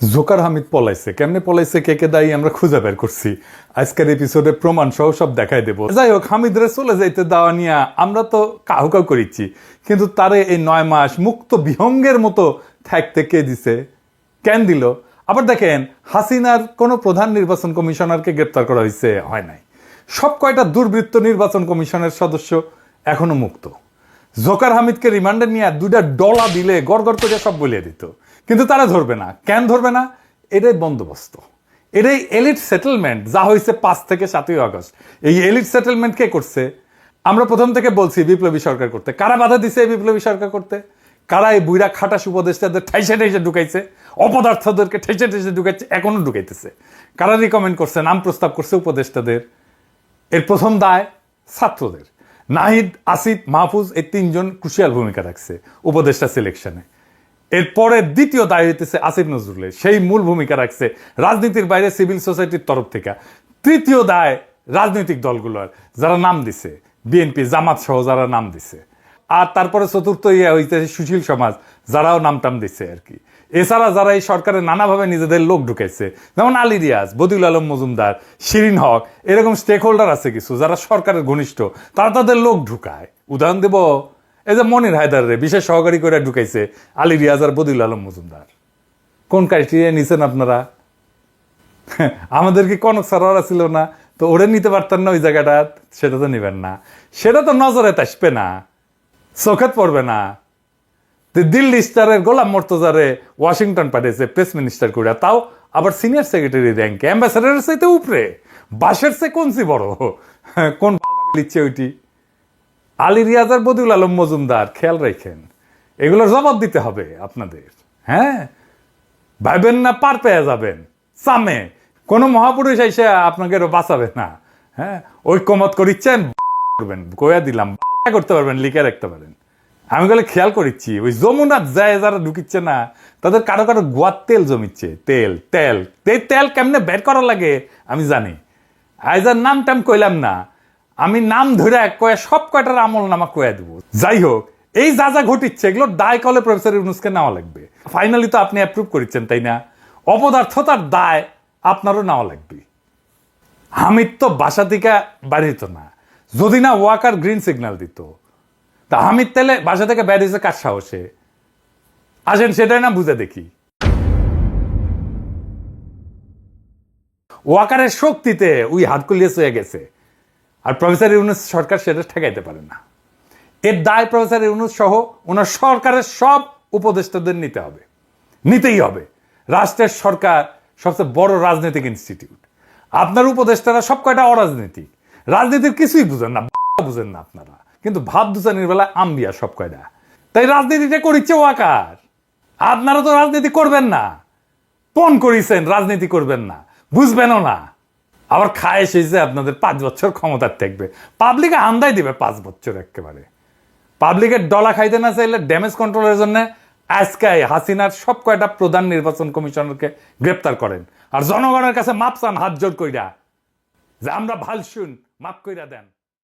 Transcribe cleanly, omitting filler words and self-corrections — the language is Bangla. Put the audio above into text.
জোকার হামিদ পলাইছে, কেমনে পলাইছে, কে কে দায়ী আমরা খুঁজে বের করছি। আজকের এপিসোডে প্রমাণ সহ সব দেখাই দেবো। যাই হোক, হামিদরে চলে যাইতে দেওয়া নিয়ে আমরা তো কাহু কাহু করিচ্ছি, কিন্তু তারে এই 9 মাস মুক্ত বিহঙ্গের মতো থাকতে কে দিছে, কেন দিল? আবার দেখেন, হাসিনার কোনো প্রধান নির্বাচন কমিশনারকে গ্রেপ্তার করা হয়েছে, হয় নাই। সব কয়টা দুর্বৃত্ত নির্বাচন কমিশনের সদস্য এখনো মুক্ত। জোকার হামিদকে রিমান্ডে নিয়ে 2টা ডলা দিলে গড় গড় করে সব বলিয়ে দিত, কিন্তু তারা ধরবে না। কেন ধরবে না? এটাই বন্দোবস্ত, এটাই এলিট সেটেলমেন্ট যা হয়েছে 5 থেকে 7ই আগস্ট। এই এলিট সেটেলমেন্ট কে করছে? আমরা প্রথম থেকে বলছি বিপ্লবী সরকার করতে। কারা বাধা দিছে এই বিপ্লবী সরকার করতে? কারা এই বুইরা খাটাস উপদেষ্টাদের ঠাইসে ঠাইসে ঢুকাইছে, অপদার্থদেরকে ঠেসে ঠেসে ঢুকাইছে, এখনো ঢুকাইতেছে? কারা রিকমেন্ড করছে, নাম প্রস্তাব করছে উপদেষ্টাদের? এর প্রথম দায় ছাত্রদের। নাহিদ, আসিফ, মাহফুজ এই 3জন ক্রুশিয়াল ভূমিকা রাখছে উপদেষ্টা সিলেকশনে। এরপরে দ্বিতীয় দায় হইতেছে আসিফ নজরুলের, সেই মূল ভূমিকা রাখছে রাজনীতির বাইরে সিভিল সোসাইটির তরফ থেকে। তৃতীয় দায় রাজনৈতিক দলগুলোর, যারা নাম দিছে, বিএনপি, জামাত সহ যারা নাম দিছে। আর তারপরে চতুর্থ হইতেছে সুশীল সমাজ, যারাও নাম টাম দিচ্ছে আর কি। এছাড়া যারা এই সরকারে নানাভাবে নিজেদের লোক ঢুকাইছে, যেমন আলী রিয়াজ, বদিউল আলম মজুমদার, শিরিন হক, এরকম স্টেক হোল্ডার আছে কিছু যারা সরকারের ঘনিষ্ঠ, তারা তাদের লোক ঢুকায়। উদাহরণ দেব, এই যে মনির হায়দারে বিশেষ সহকারী করে ঢুকাইছে আলী রিয়াজ আর বদিউল আলম মজুমদার। কোন ক্রাইটেরিয়া নিছেন আপনারা? আমাদের কি কনক সারোয়ার ছিল না? তো ওরে নিতে পারতেন না ওই জায়গাটা? সেটা তো নিবেন না, সেটা তো নজরে আসবে না, চোখে পড়বে না। দিল্লি স্টারের গোলাম মর্তজারে ওয়াশিংটন পাঠিয়েছে প্রেস মিনিস্টার করে, তাও আবার সিনিয়র সেক্রেটারি র্যাঙ্কে, অ্যাম্বাসেডারের চাইতে উপরে, বাসের চেয়ে কোনসি বড়, কোন লিখছে ওইটি? আলী রিয়াজ আর বদিউল আলম মজুমদার, খেয়াল রাখেন, এগুলোর জবাব দিতে হবে আপনাদের। হ্যাঁ, ভাইবেন না পার পেয়ে যাবেন সামে, কোনো মহাপুরুষ এসে আপনাকে বাঁচাবে না। হ্যাঁ, ঐক্যমত করিচ্ছেন, করবেন, কয়া দিলাম, করতে পারবেন, লিখে রাখতে পারেন। আমি গেলে খেয়াল করিচ্ছি, ওই যমুনার যায় যারা ঢুকিচ্ছে না, তাদের কারো কারো গোয়ার তেল জমিচ্ছে, তেল তেল তেল কেমনে বের করা লাগে আমি জানি। আইজার নাম টাম কইলাম না, আমি নাম ধরে কয়ে সব কয়টার আমল নামা কয়ে দেবো। যাই হোক, এই যা যা ঘটিচ্ছে এগুলো দায় কলে প্রফেসর ইউনূসকে নেওয়া লাগবে। ফাইনালি তো আপনি অ্যাপ্রুভ করেছেন, তাই না? অপদার্থতার দায় আপনারও নেওয়া লাগবে। হামিদ তো বাসা থেকে বাড়িত না, যদি না ওয়াকার গ্রিন সিগন্যাল দিত। তা হামিদ তেলে বাসা থেকে বেরিয়েছে কার সাহসে? আসেন সেটাই না বুঝে দেখি। ওয়াকারের শক্তিতে ওই হাতকুলিয়ে হয়ে গেছে, আর প্রফেসর ইউনূস সরকার সেটা ঠেকাইতে পারে না। এর দায় প্রফেসর ইউনূস সহ ওনার সরকারের সব উপদেষ্টাদের নিতে হবে, নিতেই হবে। রাষ্ট্রের সরকার সবচেয়ে বড় রাজনৈতিক ইনস্টিটিউট। আপনার উপদেষ্টারা সব কয়টা অরাজনৈতিক, রাজনীতির কিছুই বুঝেন না, বুঝেন না আপনারা, কিন্তু ভাত দুচানির বেলা আম্বিয়া সব কয়টা। তাই রাজনীতিটা করিচ্ছে ওয়াকার। আপনারা তো রাজনীতি করবেন না, পণ করিছেন রাজনীতি করবেন না, বুঝবেনও না। আবার খায় এসেছে আপনাদের 5 বছর ক্ষমতার থাকবে, পাবলিকে আন্দাই দিবে 5 বছর একেবারে। পাবলিকের ডলা খাইতে না চাইলে ড্যামেজ কন্ট্রোলের জন্য আজকে হাসিনার সব কয়টা প্রধান নির্বাচন কমিশনারকে গ্রেপ্তার করেন, আর জনগণের কাছে মাপ চান হাত জোর কইরা, যে আমরা ভাল শুন, মাপ কইরা দেন।